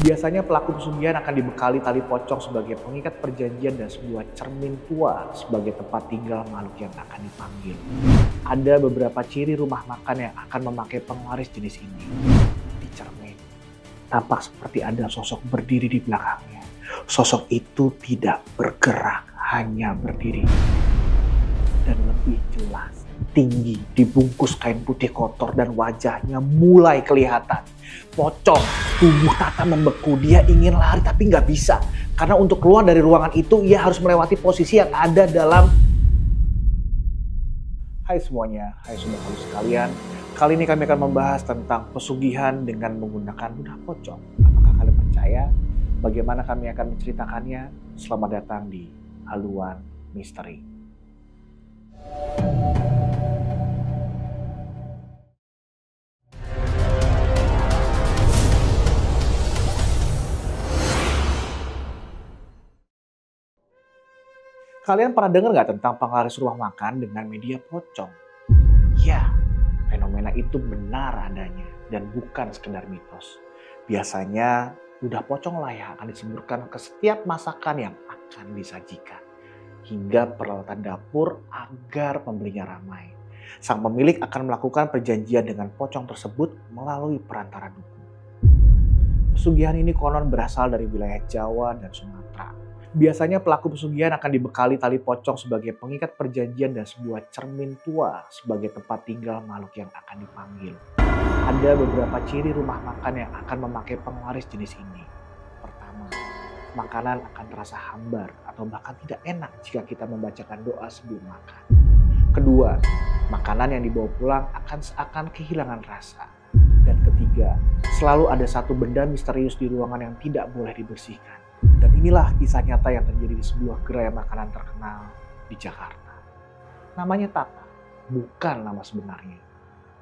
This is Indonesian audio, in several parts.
Biasanya pelaku pesugihan akan dibekali tali pocong sebagai pengikat perjanjian dan sebuah cermin tua sebagai tempat tinggal makhluk yang akan dipanggil. Ada beberapa ciri rumah makan yang akan memakai penglaris jenis ini. Di cermin, tampak seperti ada sosok berdiri di belakangnya. Sosok itu tidak bergerak, hanya berdiri. Dan lebih jelas, tinggi, dibungkus kain putih kotor dan wajahnya mulai kelihatan. Pocong, tubuh Tata membeku. Dia ingin lari tapi nggak bisa. Karena untuk keluar dari ruangan itu, ia harus melewati posisi yang ada dalam... Hai semuanya, hai sobat halus sekalian. Kali ini kami akan membahas tentang pesugihan dengan menggunakan ludah pocong. Apakah kalian percaya? Bagaimana kami akan menceritakannya? Selamat datang di Haluan Misteri. Kalian pernah dengar nggak tentang penglaris rumah makan dengan media pocong? Ya, fenomena itu benar adanya dan bukan sekedar mitos. Biasanya, ludah pocong lah yang akan disemburkan ke setiap masakan yang akan disajikan. Hingga peralatan dapur agar pembelinya ramai. Sang pemilik akan melakukan perjanjian dengan pocong tersebut melalui perantara dukun. Pesugihan ini konon berasal dari wilayah Jawa dan Sumatera. Biasanya pelaku pesugihan akan dibekali tali pocong sebagai pengikat perjanjian dan sebuah cermin tua sebagai tempat tinggal makhluk yang akan dipanggil. Ada beberapa ciri rumah makan yang akan memakai penglaris jenis ini. Pertama, makanan akan terasa hambar atau bahkan tidak enak jika kita membacakan doa sebelum makan. Kedua, makanan yang dibawa pulang akan seakan kehilangan rasa. Dan ketiga, selalu ada satu benda misterius di ruangan yang tidak boleh dibersihkan. Dan inilah kisah nyata yang terjadi di sebuah gerai makanan terkenal di Jakarta. Namanya Tata, bukan nama sebenarnya.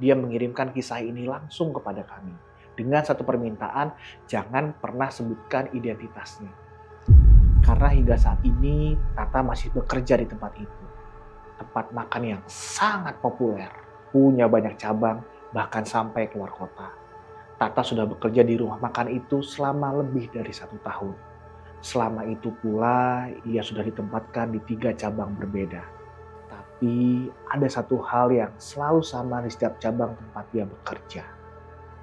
Dia mengirimkan kisah ini langsung kepada kami. Dengan satu permintaan, jangan pernah sebutkan identitasnya. Karena hingga saat ini, Tata masih bekerja di tempat itu. Tempat makan yang sangat populer, punya banyak cabang, bahkan sampai keluar kota. Tata sudah bekerja di rumah makan itu selama lebih dari 1 tahun. Selama itu pula, ia sudah ditempatkan di 3 cabang berbeda. Tapi ada satu hal yang selalu sama di setiap cabang tempat dia bekerja.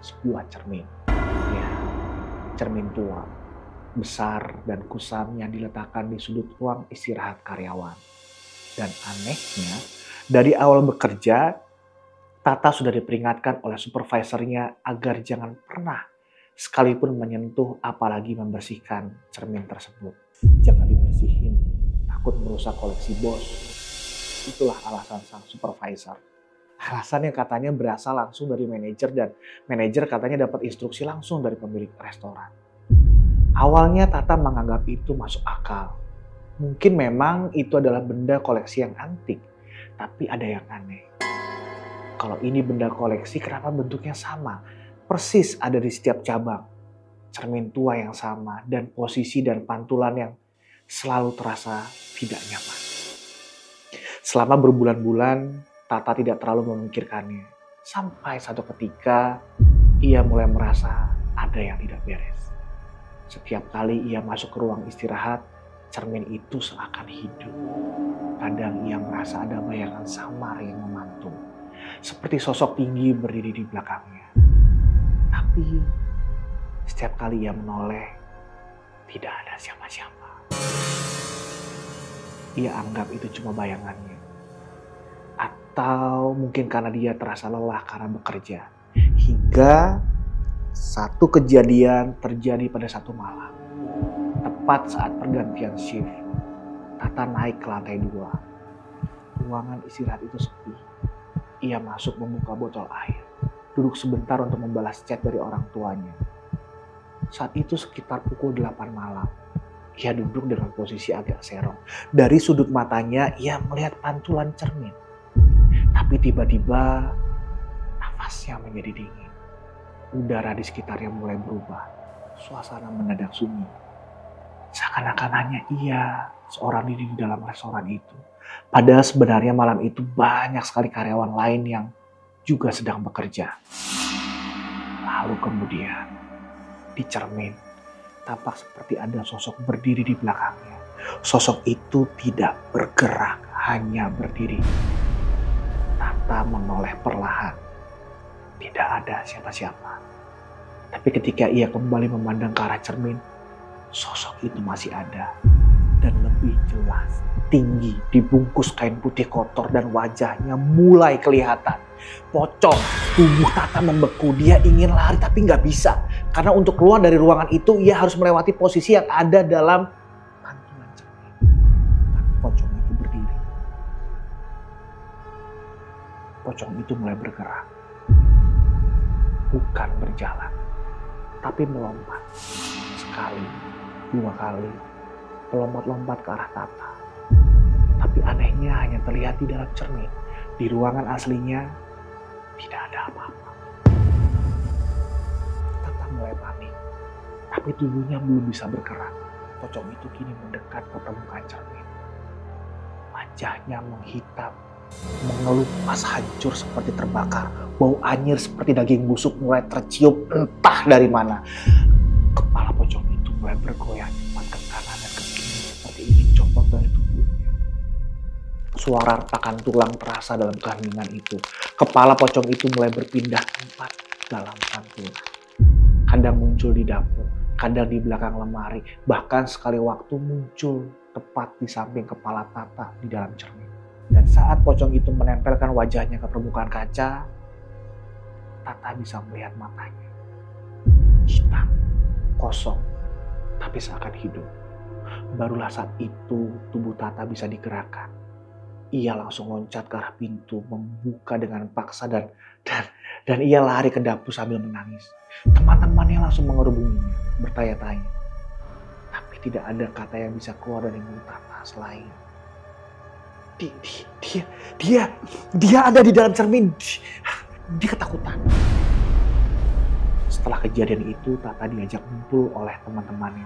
Sebuah cermin. Ya, cermin tua, besar dan kusam yang diletakkan di sudut ruang istirahat karyawan. Dan anehnya, dari awal bekerja, Tata sudah diperingatkan oleh supervisornya agar jangan pernah sekalipun menyentuh apalagi membersihkan cermin tersebut. Jangan dibersihin, takut merusak koleksi bos. Itulah alasan sang supervisor. Alasan yang katanya berasal langsung dari manajer dan manajer katanya dapat instruksi langsung dari pemilik restoran. Awalnya Tata menganggap itu masuk akal. Mungkin memang itu adalah benda koleksi yang antik, tapi ada yang aneh. Kalau ini benda koleksi, kenapa bentuknya sama? Persis ada di setiap cabang. Cermin tua yang sama dan posisi dan pantulan yang selalu terasa tidak nyaman. Selama berbulan-bulan, Tata tidak terlalu memikirkannya. Sampai satu ketika, ia mulai merasa ada yang tidak beres. Setiap kali ia masuk ke ruang istirahat, cermin itu seakan hidup. Kadang ia merasa ada bayangan samar yang memantul. Seperti sosok tinggi berdiri di belakangnya. Tapi setiap kali ia menoleh, tidak ada siapa-siapa. Ia anggap itu cuma bayangannya. Atau mungkin karena dia terasa lelah karena bekerja. Hingga satu kejadian terjadi pada satu malam. Tepat saat pergantian shift, Tata naik ke lantai 2. Ruangan istirahat itu sepi. Ia masuk membuka botol air. Duduk sebentar untuk membalas chat dari orang tuanya. Saat itu sekitar pukul 8 malam. Ia duduk dengan posisi agak serong. Dari sudut matanya, ia melihat pantulan cermin. Tapi tiba-tiba, nafasnya menjadi dingin. Udara di sekitarnya mulai berubah. Suasana mendadak sunyi. Seakan-akan hanya ia seorang diri di dalam restoran itu. Padahal sebenarnya malam itu banyak sekali karyawan lain yang juga sedang bekerja. Lalu kemudian di cermin tampak seperti ada sosok berdiri di belakangnya. Sosok itu tidak bergerak, hanya berdiri. Tata menoleh perlahan. Tidak ada siapa-siapa. Tapi ketika ia kembali memandang ke arah cermin, sosok itu masih ada. Dan lebih jelas, tinggi, dibungkus kain putih kotor dan wajahnya mulai kelihatan. Pocong, tubuh Tata membeku. Dia ingin lari tapi nggak bisa. Karena untuk keluar dari ruangan itu, ia harus melewati posisi yang ada dalam pantulan cermin. Pocong itu berdiri. Pocong itu mulai bergerak. Bukan berjalan, tapi melompat. Sekali, 2 kali, melompat-lompat ke arah Tata. Tapi anehnya hanya terlihat di dalam cermin. Di ruangan aslinya, tidak ada apa-apa. Tata mulai panik, tapi tubuhnya belum bisa bergerak. Pocong itu kini mendekat ke permukaan cermin. Wajahnya menghitam, mengelupas hancur seperti terbakar. Bau anyir seperti daging busuk mulai tercium entah dari mana. Kepala pocong itu mulai bergoyang cepat ke kanan dan ke kiri seperti ingin copot dari tubuhnya. Suara retakan tulang terasa dalam keheningan itu. Kepala pocong itu mulai berpindah tempat dalam pantulan. Kadang muncul di dapur, kadang di belakang lemari, bahkan sekali waktu muncul tepat di samping kepala Tata di dalam cermin. Dan saat pocong itu menempelkan wajahnya ke permukaan kaca, Tata bisa melihat matanya. Hitam, kosong, tapi seakan hidup. Barulah saat itu tubuh Tata bisa digerakkan. Ia langsung loncat ke arah pintu, membuka dengan paksa dan ia lari ke dapur sambil menangis. Teman-temannya langsung mengerubunginya, bertanya-tanya. Tapi tidak ada kata yang bisa keluar dari mulut Tata selain dia ada di dalam cermin. Dia ketakutan. Setelah kejadian itu, Tata diajak kumpul oleh teman-temannya.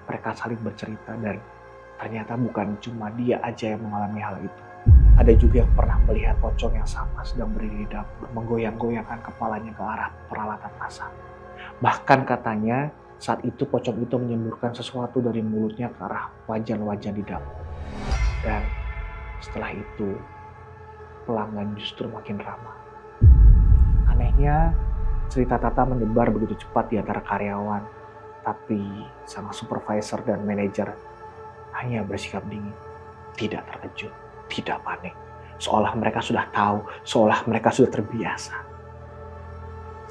Mereka saling bercerita dan ternyata bukan cuma dia aja yang mengalami hal itu. Ada juga yang pernah melihat pocong yang sama sedang berdiri di dapur, menggoyang-goyangkan kepalanya ke arah peralatan masak. Bahkan katanya saat itu pocong itu menyemburkan sesuatu dari mulutnya ke arah wajan-wajan di dapur. Dan setelah itu, pelanggan justru makin ramai. Anehnya, cerita Tata menyebar begitu cepat di antara karyawan, tapi sang supervisor dan manajer hanya bersikap dingin, tidak terkejut, tidak panik. Seolah mereka sudah tahu, seolah mereka sudah terbiasa.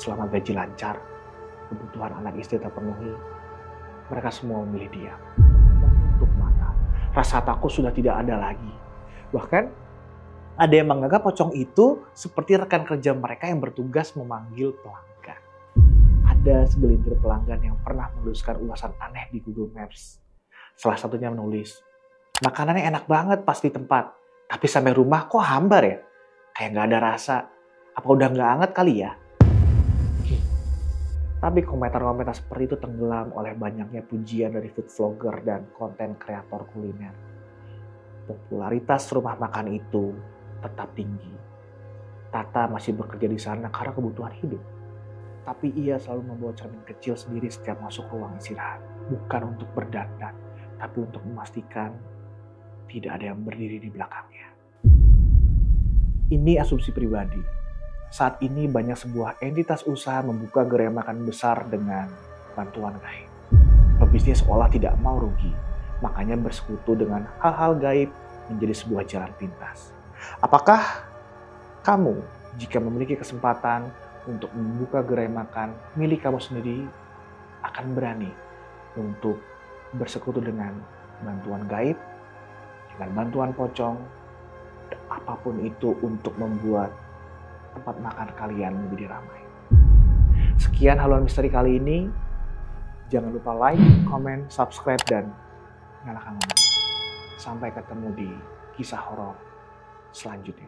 Selama gaji lancar, kebutuhan anak istri terpenuhi, mereka semua memilih diam, menutup mata. Rasa takut sudah tidak ada lagi. Bahkan ada yang menganggap pocong itu seperti rekan kerja mereka yang bertugas memanggil pelanggan. Ada segelintir pelanggan yang pernah menuliskan ulasan aneh di Google Maps. Salah satunya menulis, makanannya enak banget pas di tempat, tapi sampai rumah kok hambar ya? Kayak nggak ada rasa. Apa udah nggak anget kali ya? Tapi komentar-komentar seperti itu tenggelam oleh banyaknya pujian dari food vlogger dan konten kreator kuliner. Popularitas rumah makan itu tetap tinggi. Tata masih bekerja di sana karena kebutuhan hidup. Tapi ia selalu membawa cermin kecil sendiri setiap masuk ruang istirahat. Bukan untuk berdandan, tapi untuk memastikan tidak ada yang berdiri di belakangnya. Ini asumsi pribadi. Saat ini banyak sebuah entitas usaha membuka gerai makan besar dengan bantuan gaib. Pebisnis seolah tidak mau rugi, makanya bersekutu dengan hal-hal gaib menjadi sebuah jalan pintas. Apakah kamu, jika memiliki kesempatan untuk membuka gerai makan milik kamu sendiri, akan berani untuk bersekutu dengan bantuan gaib, dengan bantuan pocong, dan apapun itu untuk membuat tempat makan kalian menjadi ramai? Sekian Haluan Misteri kali ini. Jangan lupa like, comment, subscribe, dan nyalakan lonceng. Sampai ketemu di kisah horor selanjutnya.